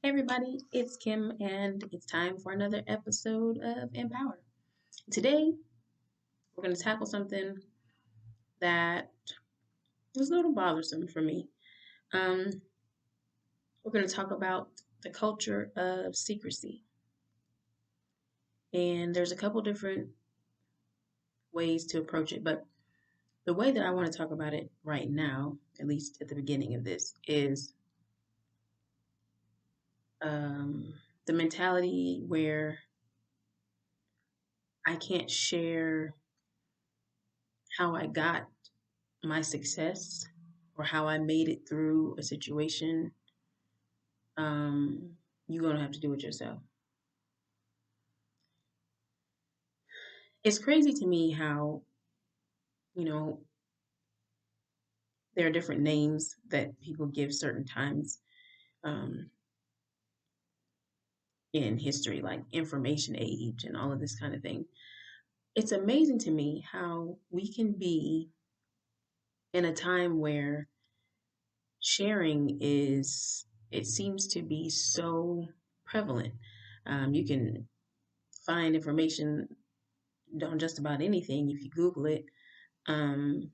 Hey everybody, it's Kim, and it's time for another episode of Empower. Today, we're going to tackle something that was a little bothersome for me. Um, we're going to talk about the culture of secrecy, and there's a couple different ways to approach it, but the way that I want to talk about it right now, at least at the beginning of this, is um, the mentality where I can't share how I got my success or how I made it through a situation, um, you're gonna have to do it yourself. It's crazy to me how, you know, there are different names that people give certain times um, in history, like information age and all of this kind of thing. It's amazing to me how we can be in a time where sharing it seems to be so prevalent. You can find information on just about anything if you Google it. Um,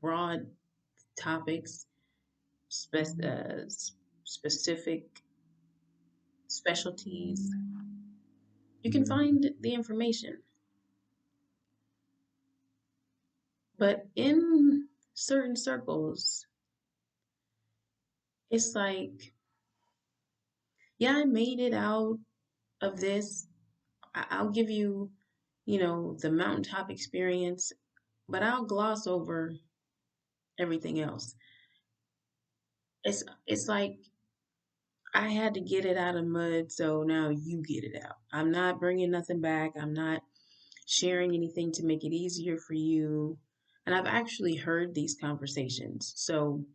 Broad topics, specific specialties. You can find the information, but in certain circles, it's like, yeah, I made it out of this. I'll give you, the mountaintop experience, but I'll gloss over everything else. It's like I had to get it out of mud, so now you get it out. I'm not bringing nothing back. I'm not sharing anything to make it easier for you. And I've actually heard these conversations. So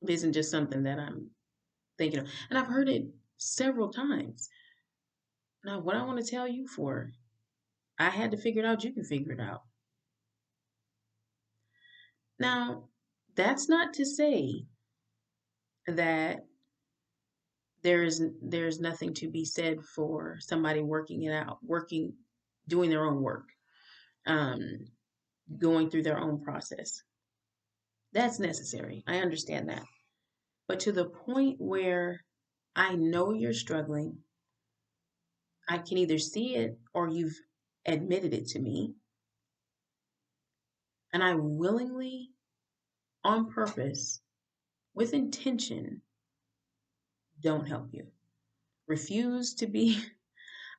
it isn't just something that I'm thinking of. And I've heard it several times. Now, what I want to tell you for, I had to figure it out, you can figure it out. Now, that's not to say that there's nothing to be said for somebody working it out, doing their own work, um, going through their own process. That's necessary. I understand that. But to the point where I know you're struggling, I can either see it or you've admitted it to me, and I willingly, on purpose, with intention, don't help you. Refuse to be,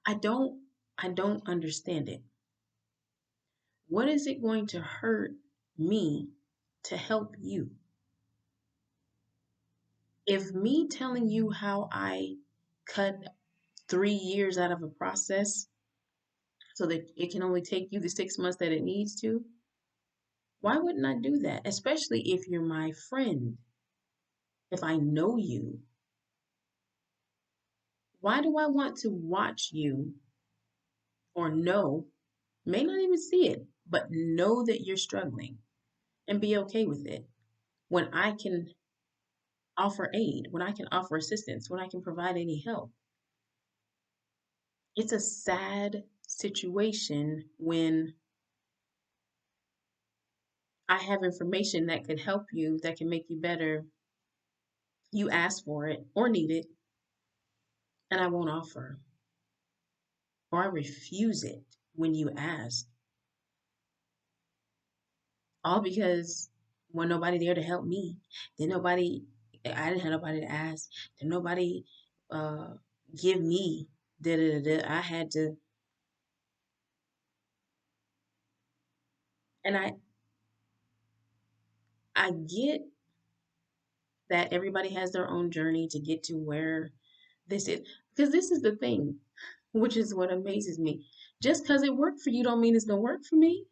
I don't I don't understand it. What is it going to hurt me to help you? If me telling you how I cut 3 years out of a process so that it can only take you the 6 months that it needs to, why wouldn't I do that? Especially if you're my friend, if I know you. Why do I want to watch you or know, may not even see it, but know that you're struggling and be okay with it when I can offer aid, when I can offer assistance, when I can provide any help? It's a sad situation when I have information that could help you, that can make you better. You ask for it or need it, and I won't offer, or I refuse it when you ask, all because when nobody there to help me, then I didn't have nobody to ask, then nobody uh, give me da da da da. I had to, and I get that everybody has their own journey to get to where this is, because this is the thing, which is what amazes me. Just because it worked for you don't mean it's gonna work for me.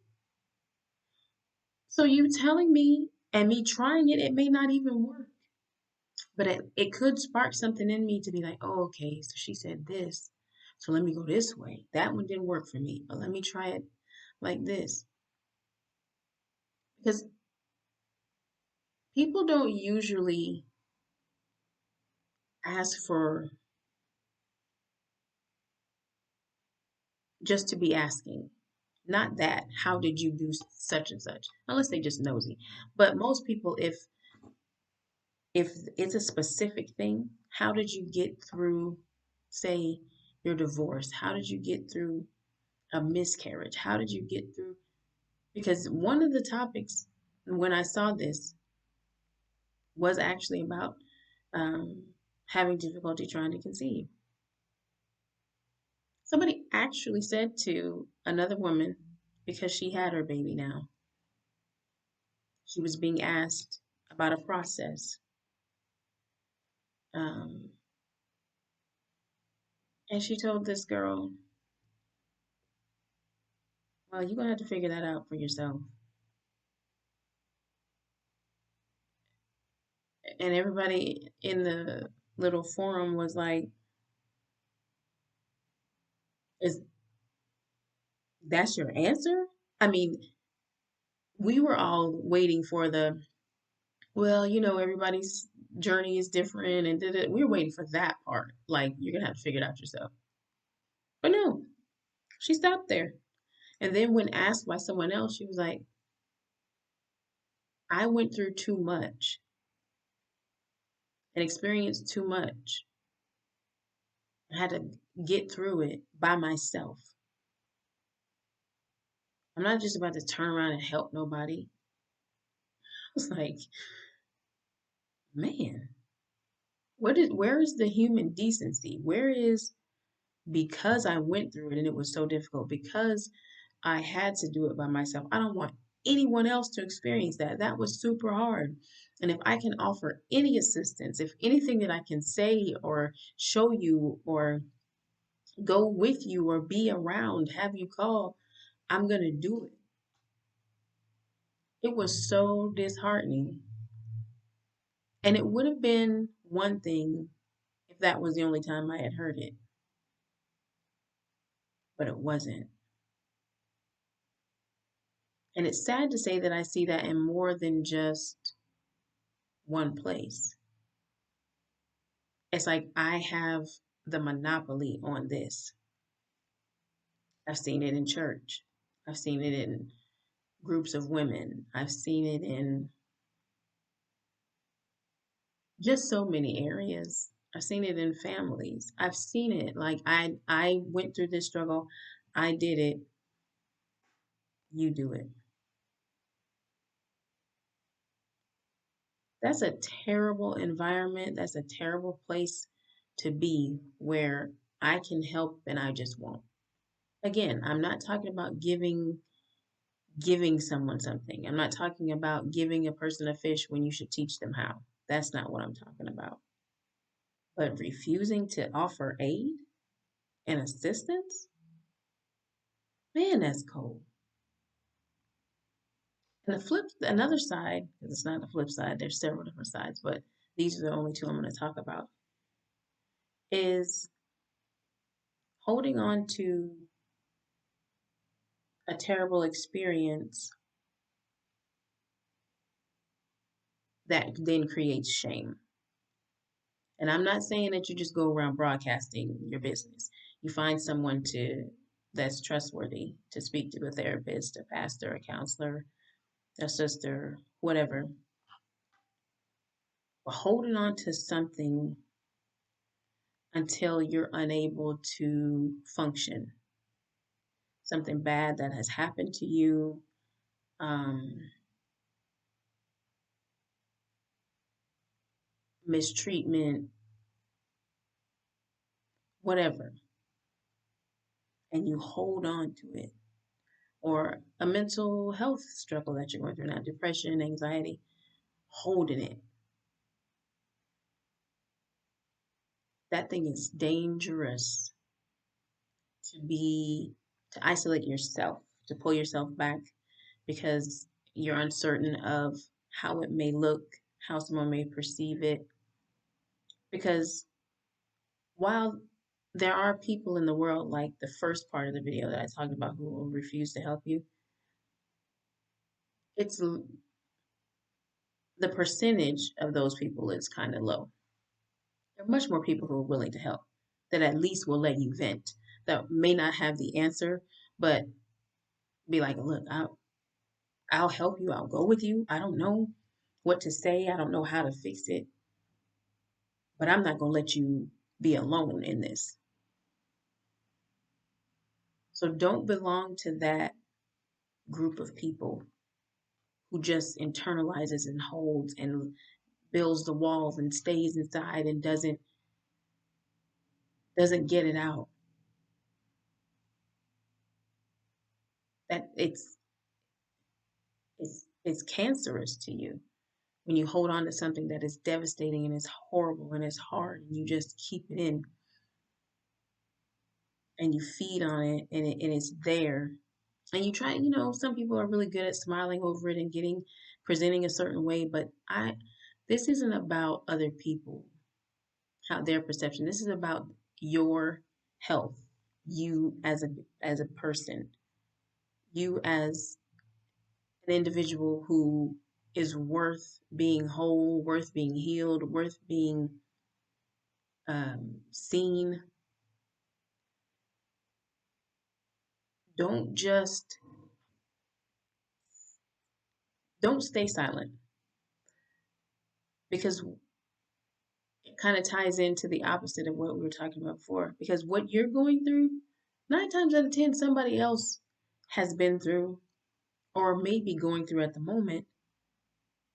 So you telling me and me trying it, it may not even work. But it could spark something in me to be like, oh, okay, so she said this. So let me go this way. That one didn't work for me, but let me try it like this. Because people don't usually ask for just to be asking. Not that, how did you do such and such? Unless they just nosy. But most people, if it's a specific thing, how did you get through, say, your divorce? How did you get through a miscarriage? How did you get through? Because one of the topics when I saw this was actually about um, having difficulty trying to conceive. Somebody actually said to another woman, because she had her baby now, she was being asked about a process. Um, and she told this girl, well, you're going to have to figure that out for yourself. And everybody in the little forum was like, is that's your answer? I mean, we were all waiting for the, well, everybody's journey is different and did it. We were waiting for that part. Like, you're going to have to figure it out yourself. But no, she stopped there. And then when asked by someone else, she was like, I went through too much and experienced too much. I had to get through it by myself. I'm not just about to turn around and help nobody. It's like, man, where is the human decency? Where is, because I went through it and it was so difficult, because I had to do it by myself. I don't want anyone else to experience that. That was super hard. And if I can offer any assistance, if anything that I can say or show you or go with you or be around, have you call, I'm going to do it. It was so disheartening. And it would have been one thing if that was the only time I had heard it, but it wasn't. And it's sad to say that I see that in more than just one place. It's like I have the monopoly on this. I've seen it in church. I've seen it in groups of women. I've seen it in just so many areas. I've seen it in families. I've seen it like I went through this struggle. I did it. You do it. That's a terrible environment. That's a terrible place to be where I can help and I just won't. Again, I'm not talking about giving someone something. I'm not talking about giving a person a fish when you should teach them how. That's not what I'm talking about. But refusing to offer aid and assistance, man, that's cold. And another side, because it's not the flip side, there's several different sides, but these are the only two I'm going to talk about, is holding on to a terrible experience that then creates shame. And I'm not saying that you just go around broadcasting your business. You find someone to that's trustworthy to speak to, a therapist, a pastor, a counselor, a sister, whatever. But holding on to something until you're unable to function, something bad that has happened to you, um, mistreatment, whatever, and you hold on to it, or a mental health struggle that you're going through now, depression, anxiety, holding it. That thing is dangerous to be, to isolate yourself, to pull yourself back because you're uncertain of how it may look, how someone may perceive it. Because while there are people in the world, like the first part of the video that I talked about, who will refuse to help you, it's the percentage of those people is kind of low. There are much more people who are willing to help, that at least will let you vent, that may not have the answer, but be like, look, I'll help you. I'll go with you. I don't know what to say. I don't know how to fix it, but I'm not going to let you be alone in this. So don't belong to that group of people who just internalizes and holds and builds the walls and stays inside and doesn't get it out. That it's cancerous to you when you hold on to something that is devastating and it's horrible and it's hard and you just keep it in and you feed on it and it's there and you try, some people are really good at smiling over it and presenting a certain way, but this isn't about other people, how their perception. This is about your health, you as a person, you as an individual who is worth being whole, worth being healed, worth being seen. Don't just don't stay silent, because it kind of ties into the opposite of what we were talking about before. Because what you're going through, 9 times out of 10, somebody else has been through, or may be going through at the moment,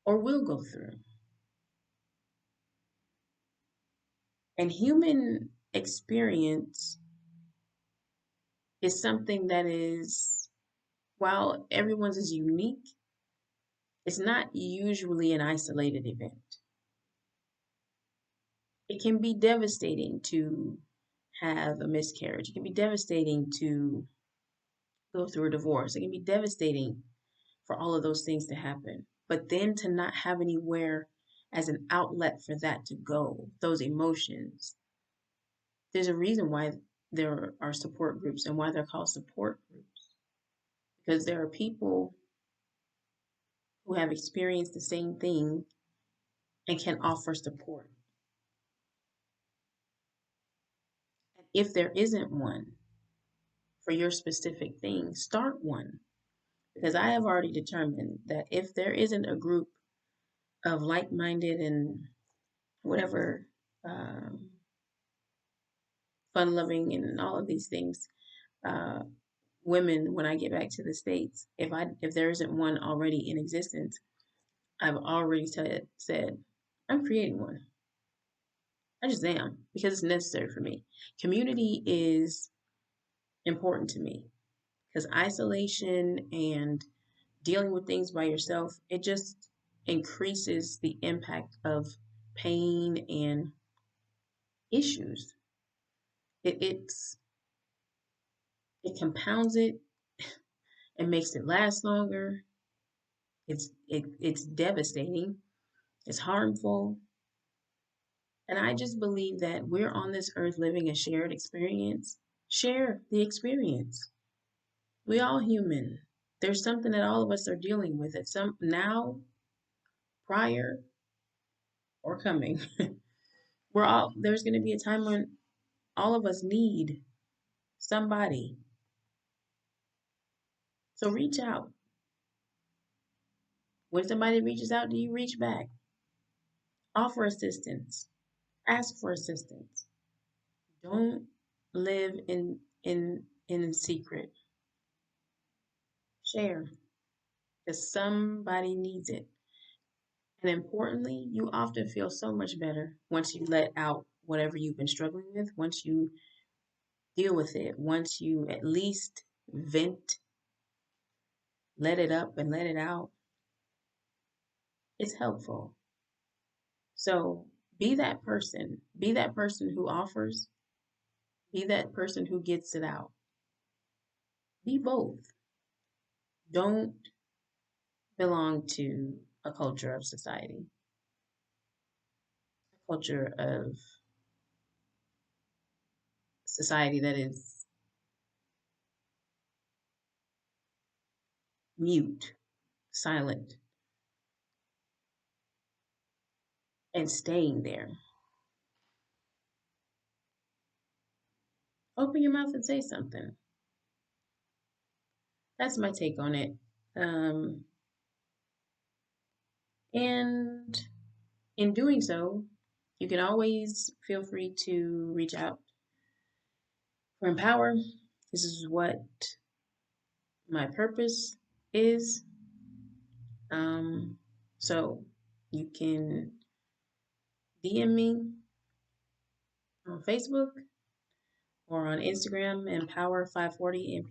or will go through. And human experience is something that is, while everyone's is unique, it's not usually an isolated event. It can be devastating to have a miscarriage. It can be devastating to go through a divorce. It can be devastating for all of those things to happen. But then to not have anywhere as an outlet for that to go, those emotions, there's a reason why there are support groups and why they're called support groups. Because there are people who have experienced the same thing and can offer support. And if there isn't one for your specific thing, start one. Because I have already determined that if there isn't a group of like minded and whatever, um, fun loving and all of these things, uh, women, when I get back to the States, if there isn't one already in existence, I've already said I'm creating one. I just am, because it's necessary for me. Community is important to me, because isolation and dealing with things by yourself, it just increases the impact of pain and issues. It's it compounds it and makes it last longer. It's devastating. It's harmful. And I just believe that we're on this earth living a shared experience. Share the experience. We all human. There's something that all of us are dealing with at some now, prior, or coming. There's going to be a time when all of us need somebody. So reach out. When somebody reaches out, do you reach back? Offer assistance. Ask for assistance. Don't live in secret. Share, because somebody needs it. And importantly, you often feel so much better once you let out whatever you've been struggling with, once you deal with it, once you at least vent, let it up and let it out. It's helpful. So be that person who offers, be that person who gets it out. Be both. Don't belong to a culture of society, a culture of society that is mute, silent, and staying there. Open your mouth and say something. That's my take on it. Um, and in doing so, you can always feel free to reach out for Empower. This is what my purpose is. Um, so you can DM me on Facebook or on Instagram, Empower540,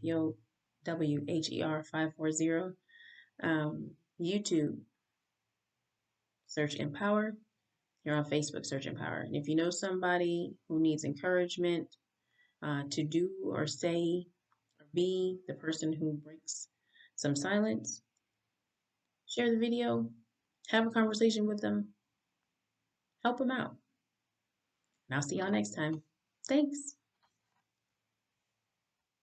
MPOWHER540. YouTube, search Empower. You're on Facebook, search Empower. And if you know somebody who needs encouragement to do or say or be the person who breaks some silence, share the video, have a conversation with them, help them out. And I'll see y'all next time. Thanks.